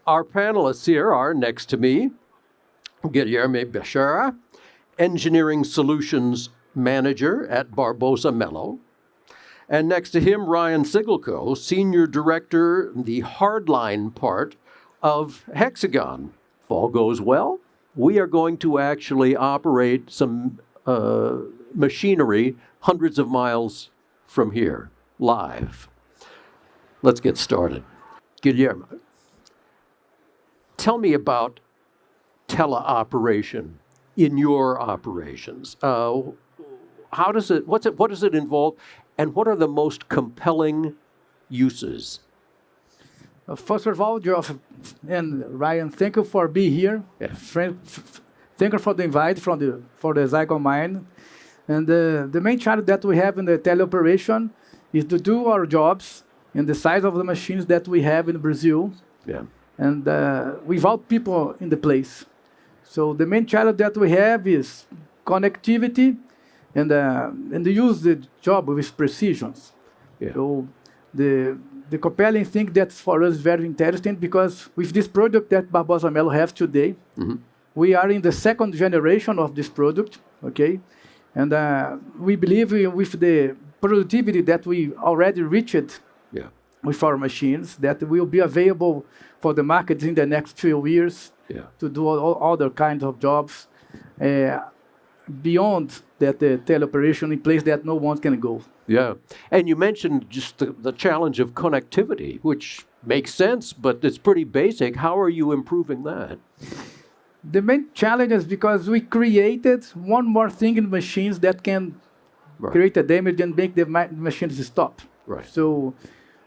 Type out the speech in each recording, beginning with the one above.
Our panelists here are next to me, Guilherme Bechara, Engineering Solutions Manager at Barbosa Mello. And next to him, Ryan Sigelko, Senior Director, the hardline part of Hexagon. If all goes well, we are going to actually operate some machinery hundreds of miles from here, live. Let's get started. Guillermo, tell me about teleoperation in your operations. What does it involve, and what are the most compelling uses? First of all, Geoff and Ryan, thank you for being here. Yeah. Thank you for the invite for the Hexagon mine. And the main challenge that we have in the teleoperation is to do our jobs in the size of the machines that we have in Brazil, and without people in the place. So the main challenge that we have is connectivity and use the job with precision. Yeah. So the compelling thing that's for us very interesting, because with this product that Barbosa Mello have today, we are in the second generation of this product, okay? And we believe with the productivity that we already reached with our machines, that will be available for the market in the next few years to do all other kinds of jobs beyond that the teleoperation in place that no one can go. Yeah, and you mentioned just the challenge of connectivity, which makes sense, but it's pretty basic. How are you improving that? The main challenge is because we created one more thing in machines that can create a damage and make the machines stop. Right. So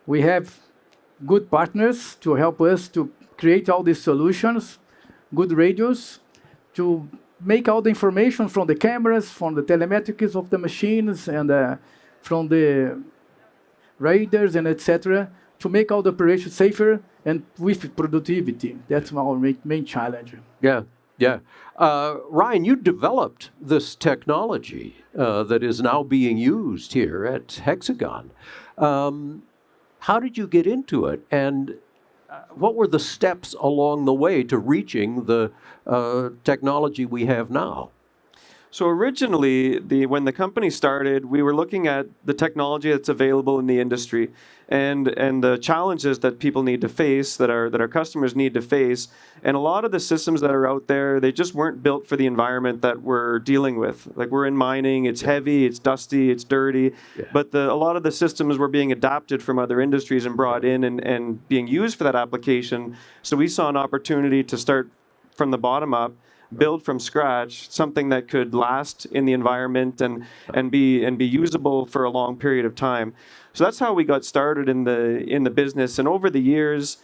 we have good partners to help us to create all these solutions, good radios, to make all the information from the cameras, from the telemetrics of the machines, and from the radars and etc., to make all the operations safer and with productivity. That's our main challenge. Yeah. Ryan, you developed this technology that is now being used here at Hexagon. How did you get into it, and what were the steps along the way to reaching the technology we have now? So originally, when the company started, we were looking at the technology that's available in the industry, and the challenges that people need to face, that our customers need to face. And a lot of the systems that are out there, they just weren't built for the environment that we're dealing with. Like, we're in mining, it's heavy, it's dusty, it's dirty. Yeah. But a lot of the systems were being adapted from other industries and brought in and being used for that application. So we saw an opportunity to start from the bottom up, build from scratch something that could last in the environment and be usable for a long period of time. So that's how we got started in the business. And over the years,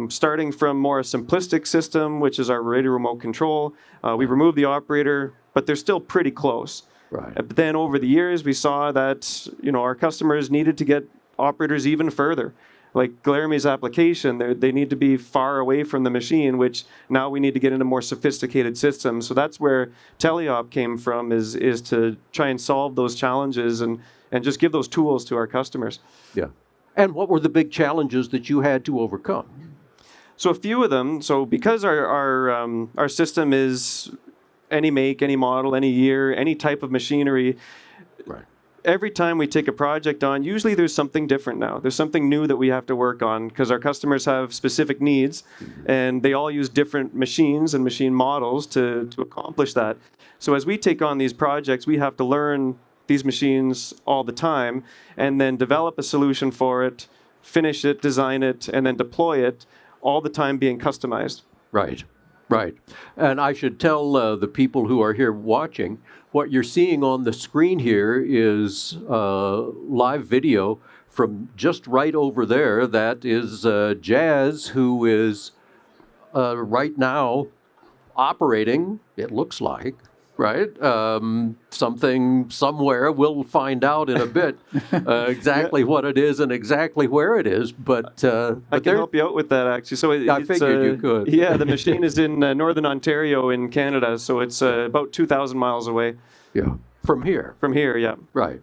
starting from more a simplistic system, which is our radio remote control, we removed the operator, but they're still pretty close. Right. But then over the years, we saw that our customers needed to get operators even further. Like Guilherme's application, they need to be far away from the machine, which now we need to get into more sophisticated systems. So that's where Teleop came from, is to try and solve those challenges and just give those tools to our customers. Yeah. And what were the big challenges that you had to overcome? So a few of them. So because our system is any make, any model, any year, any type of machinery. Right. Every time we take a project on, usually there's something different now. There's something new that we have to work on because our customers have specific needs, and they all use different machines and machine models to accomplish that. So as we take on these projects, we have to learn these machines all the time and then develop a solution for it, finish it, design it, and then deploy it, all the time being customized. Right. And I should tell the people who are here watching, what you're seeing on the screen here is live video from just right over there. That is Jazz, who is right now operating, it looks like, right? Something somewhere. We'll find out in a bit exactly what it is and exactly where it is. But I can help you out with that, actually. So I figured you could. Yeah, the machine is in northern Ontario in Canada, so it's about 2,000 miles away. Yeah, from here. From here, yeah. Right.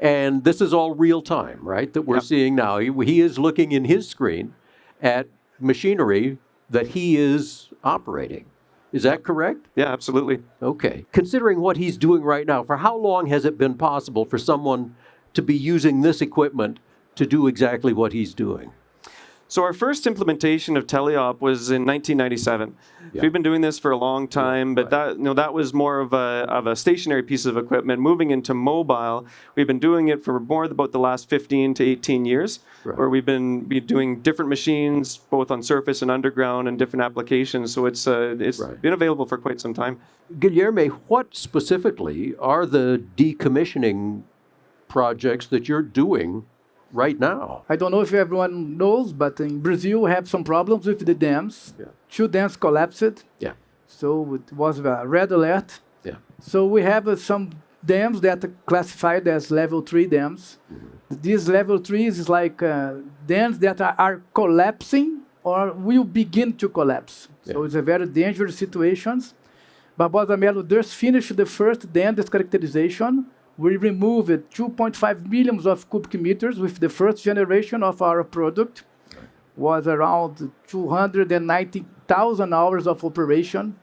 And this is all real time, right, that we're seeing now. He is looking in his screen at machinery that he is operating. Is that correct? Yeah, absolutely. Okay. Considering what he's doing right now, for how long has it been possible for someone to be using this equipment to do exactly what he's doing? So our first implementation of teleop was in 1997. Yeah. We've been doing this for a long time, but that was more of a stationary piece of equipment. Moving into mobile, we've been doing it for more about the last 15 to 18 years, where we've been doing different machines, both on surface and underground, and different applications. So it's been available for quite some time. Guilherme, what specifically are the decommissioning projects that you're doing right now? I don't know if everyone knows, but in Brazil, we have some problems with the dams. Yeah. 2 dams collapsed. Yeah. So it was a red alert. Yeah. So we have some dams that are classified as level 3 dams. These level 3s is like dams that are collapsing or will begin to collapse. So it's a very dangerous situation. Barbosa Melo just finished the first dam characterization. We removed 2.5 million of cubic meters with the first generation of our product. Was around 290,000 hours of operation.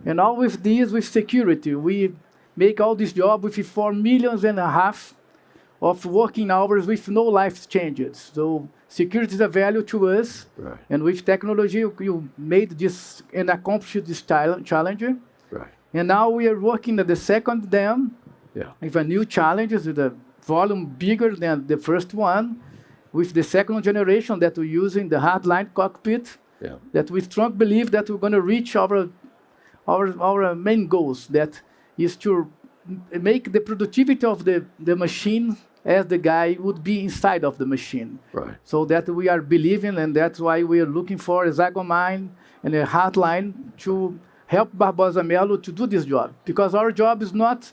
And all with this, with security, we make all this job with 4.5 million of working hours with no life changes. So security is a value to us. Right. And with technology, you made this and accomplished this challenge. Right. And now we are working at the second dam. Yeah. With a new challenge, with a volume bigger than the first one, with the second generation that we're using, the hardline cockpit, that we strongly believe that we're going to reach our main goals, that is to make the productivity of the machine as the guy would be inside of the machine. Right. So that we are believing, and that's why we are looking for a Hexagon mine and a hardline to help Barbosa Melo to do this job. Because our job is not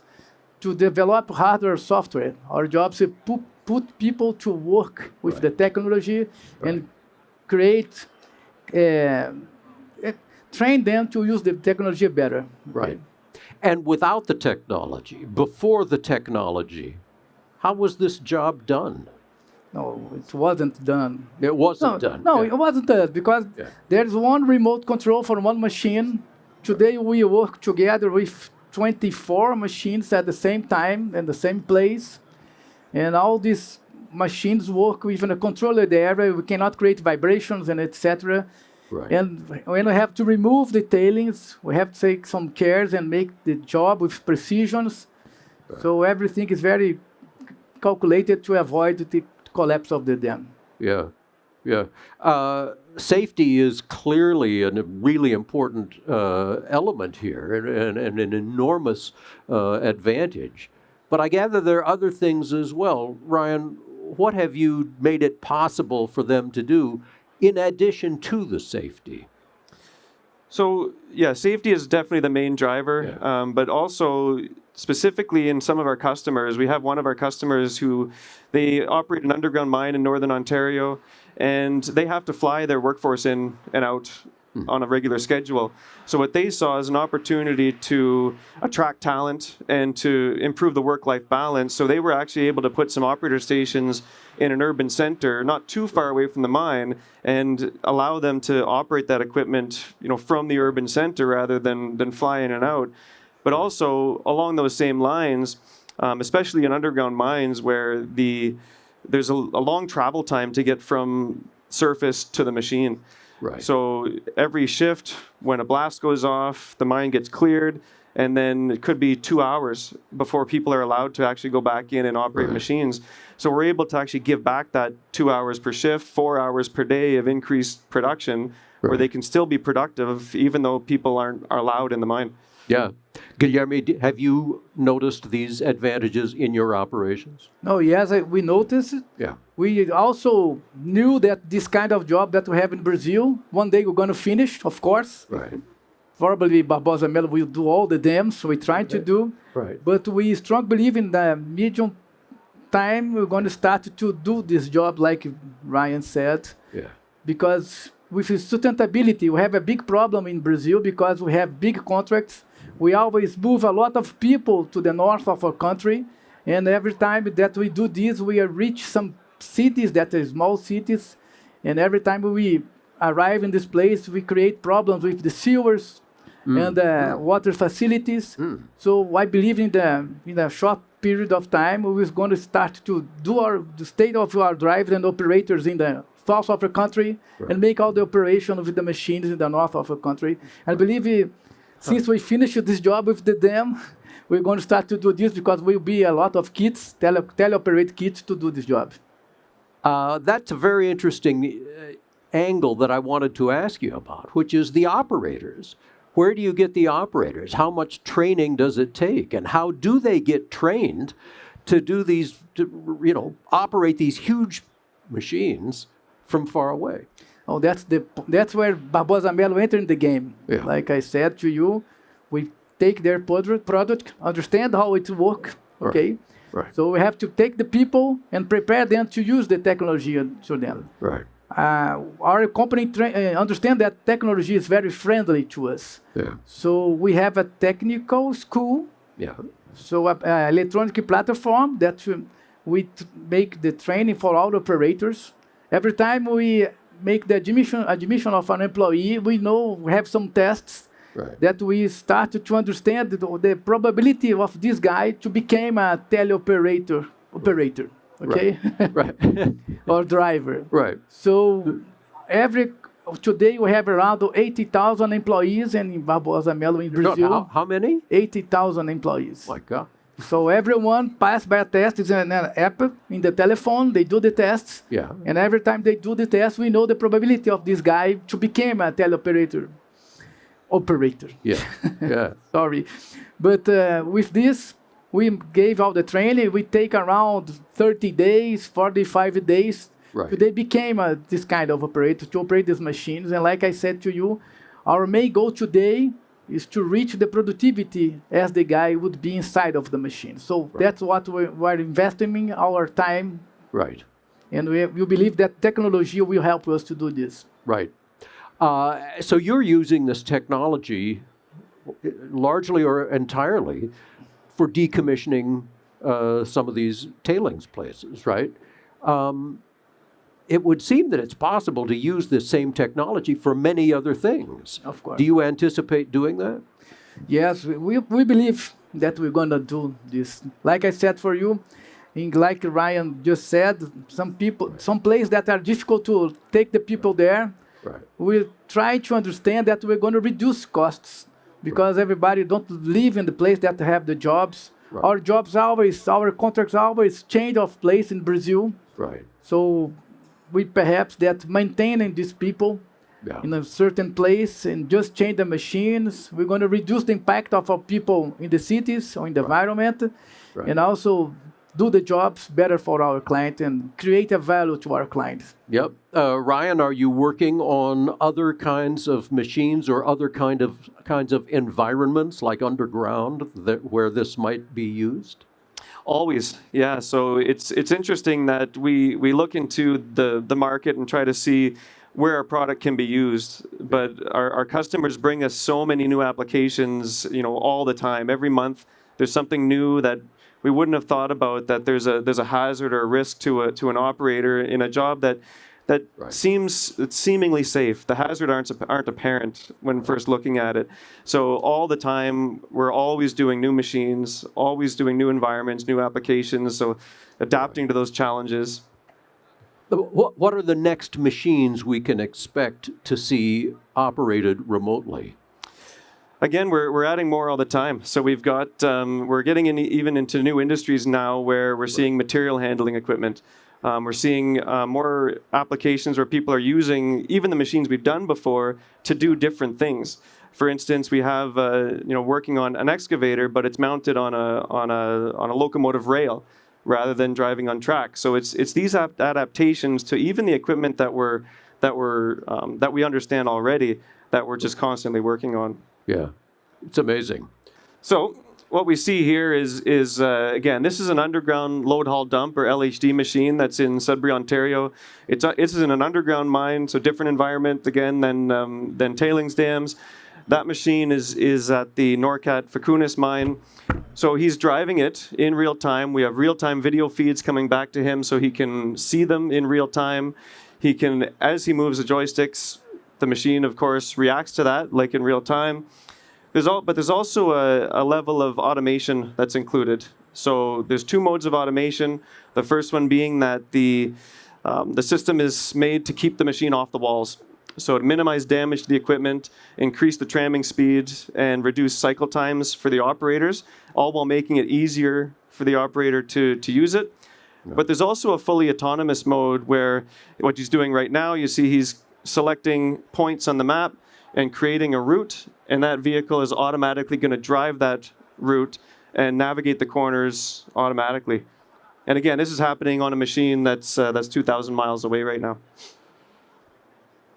to develop hardware software. Our job is to put people to work with the technology and create, train them to use the technology better. Right. And without the technology, before the technology, how was this job done? No, it wasn't done. It wasn't done. No, it wasn't done because there's one remote control for one machine. Today we work together with 24 machines at the same time in the same place. And all these machines work within a controlled area. We cannot create vibrations and etc. Right. And when we have to remove the tailings, we have to take some cares and make the job with precisions. Right. So everything is very calculated to avoid the collapse of the dam. Yeah, yeah. Safety is clearly a really important element here and an enormous advantage. But I gather there are other things as well. Ryan, what have you made it possible for them to do in addition to the safety? So, safety is definitely the main driver, but also specifically in some of our customers. We have one of our customers who they operate an underground mine in Northern Ontario, and they have to fly their workforce in and out on a regular schedule. So what they saw is an opportunity to attract talent and to improve the work-life balance. So they were actually able to put some operator stations in an urban center, not too far away from the mine, and allow them to operate that equipment, from the urban center rather than fly in and out. But also along those same lines, especially in underground mines where there's a long travel time to get from surface to the machine. Right. So every shift, when a blast goes off, the mine gets cleared, and then it could be 2 hours before people are allowed to actually go back in and operate machines. So we're able to actually give back that 2 hours per shift, 4 hours per day of increased production, where they can still be productive even though people are allowed in the mine. Yeah. Guilherme, have you noticed these advantages in your operations? No, yes, we noticed it. Yeah. We also knew that this kind of job that we have in Brazil, one day we're going to finish, of course. Right. Probably Barbosa Melo will do all the dams we're trying to do. Right. But we strongly believe in the medium time we're going to start to do this job, like Ryan said. Yeah. Because with sustainability, we have a big problem in Brazil because we have big contracts. We always move a lot of people to the north of our country. And every time that we do this, we reach some cities that are small cities. And every time we arrive in this place, we create problems with the sewers and water facilities. So I believe in a short period of time, we're going to start to do the state of our drivers and operators in the south of the country and make all the operation with the machines in the north of the country. I believe since we finish this job with the dam, we're going to start to do this because will be a lot of kits, teleoperate kits to do this job. That's a very interesting angle that I wanted to ask you about, which is the operators. Where do you get the operators? How much training does it take? And how do they get trained to do these, operate these huge machines from far away? Oh, that's where Barbosa Melo entered in the game. Yeah. Like I said to you, we take their product, understand how it works, okay? Right. So we have to take the people and prepare them to use the technology to them. Right. Our company understand that technology is very friendly to us. Yeah. So we have a technical school. Yeah. So an electronic platform that we make the training for all operators. Every time we make the admission of an employee, we have some tests that we start to understand the probability of this guy to become a operator, okay? Right. Or driver. Right. So today we have around 80,000 employees in Barbosa Melo in Brazil. How many? 80,000 employees. My God. So everyone passed by a test. It's an app in the telephone. They do the tests. Yeah. And every time they do the test, we know the probability of this guy to become a operator. Yeah. Yeah. Sorry. But with this, we gave all the training. We take around 30 days, 45 days. Right. They became this kind of operator to operate these machines. And like I said to you, our main goal today is to reach the productivity as the guy would be inside of the machine. So that's what we're investing in our time. Right. And we believe that technology will help us to do this. Right. So you're using this technology largely or entirely for decommissioning some of these tailings places, right? It would seem that it's possible to use this same technology for many other things. Of course. Do you anticipate doing that? Yes, we believe that we're going to do this. Like I said for you, like Ryan just said, some places that are difficult to take the people there, we try to understand that we're going to reduce costs because everybody don't live in the place that have the jobs. Our contracts always change of place in Brazil. Right. So we perhaps that maintaining these people in a certain place and just change the machines, we're going to reduce the impact of our people in the cities or in the environment and also do the jobs better for our client and create a value to our clients. Yep. Ryan, are you working on other kinds of machines or other kinds of environments like underground where this might be used? Always, yeah. So it's interesting that we look into the market and try to see where our product can be used. But our customers bring us so many new applications, all the time. Every month, there's something new that we wouldn't have thought about, that there's a hazard or a risk to an operator in a job that seems seemingly safe. The hazard aren't apparent when first looking at it. So all the time, we're always doing new machines, always doing new environments, new applications. So adapting to those challenges. What are the next machines we can expect to see operated remotely? Again, we're adding more all the time. So we've got we're getting even into new industries now where we're seeing material handling equipment. We're seeing more applications where people are using even the machines we've done before to do different things. For instance, we have working on an excavator, but it's mounted on a locomotive rail rather than driving on track. So it's these adaptations to even the equipment that we understand already that we're just constantly working on. Yeah, it's amazing. So what we see here is again, this is an underground load haul dump or LHD machine that's in Sudbury, Ontario. It's in an underground mine, so different environment again than tailings dams. That machine is at the Norcat Facunas mine. So he's driving it in real time. We have real-time video feeds coming back to him so he can see them in real time. He can, as he moves the joysticks, The machine, of course, reacts to that, like in real time. But there's also a level of automation that's included. So there's two modes of automation. The first one being that the system is made to keep the machine off the walls. So to minimize damage to the equipment, increase the tramming speed, and reduce cycle times for the operators, all while making it easier for the operator to use it. Yeah. But there's also a fully autonomous mode where what he's doing right now, you see he's selecting points on the map and creating a route, and that vehicle is automatically going to drive that route and navigate the corners automatically. And again, this is happening on a machine that's 2,000 miles away right now.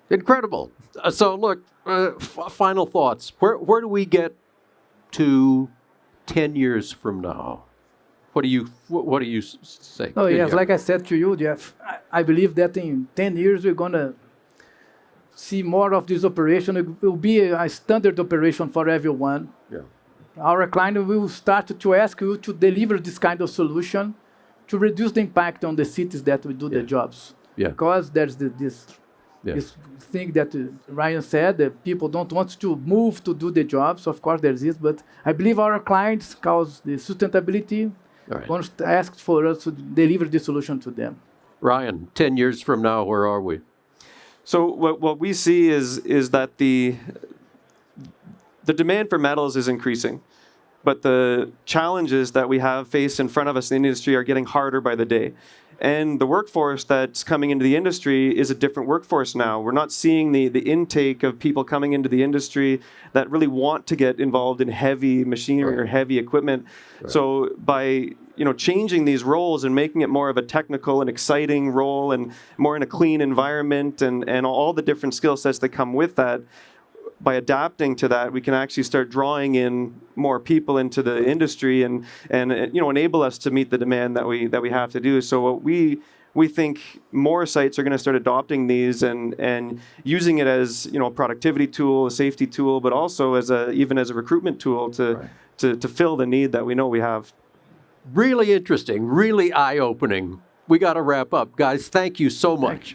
Incredible. So look, final thoughts. Where do we get to 10 years from now? What do you say? Oh, yes, like I said to you, Jeff, I believe that in 10 years we're going to see more of this operation. It will be a standard operation for everyone. Yeah. Our client will start to ask you to deliver this kind of solution to reduce the impact on the cities that we do the jobs. Yeah. Because there's this thing that Ryan said, that people don't want to move to do the jobs. Of course, there's this, but I believe our clients, cause the sustainability, want to ask for us to deliver the solution to them. Ryan, 10 years from now, where are we? So what we see is that the demand for metals is increasing, but the challenges that we have faced in front of us in the industry are getting harder by the day. And the workforce that's coming into the industry is a different workforce now. We're not seeing the intake of people coming into the industry that really want to get involved in heavy machinery or heavy equipment. So by changing these roles and making it more of a technical and exciting role and more in a clean environment and all the different skill sets that come with that, by adapting to that, we can actually start drawing in more people into the industry and enable us to meet the demand that we have to do. So what we think more sites are going to start adopting these and using it as a productivity tool, a safety tool, but also even as a recruitment tool to fill the need that we know we have. Really interesting, really eye-opening. We got to wrap up. Guys, thank you so much.